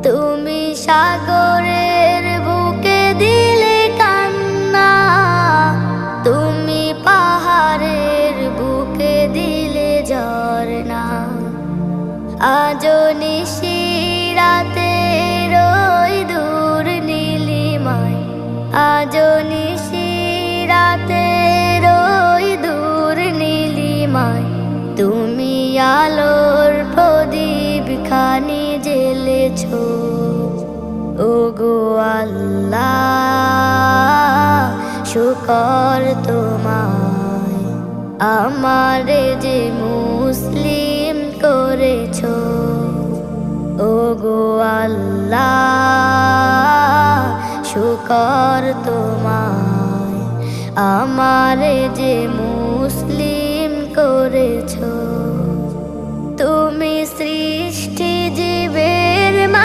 তুমি সাগরের বুকে দিলে কান্না, তুমি পাহাড়ের বুকে দিলে ঝরনা। আজও নিশি রাতে রই দূর নীলিমায়, আজও নিশি রাতে রই দূর নীলিমায়। তুমি আলোর প্রদীপ খানি জ্বেলেছো, ওগো আল্লাহ শুকর তোমায়, আমারে যে মুসলিম করেছো। ওগো আল্লাহ শুকর তোমায়, আমারে যে মুসলিম করেছো।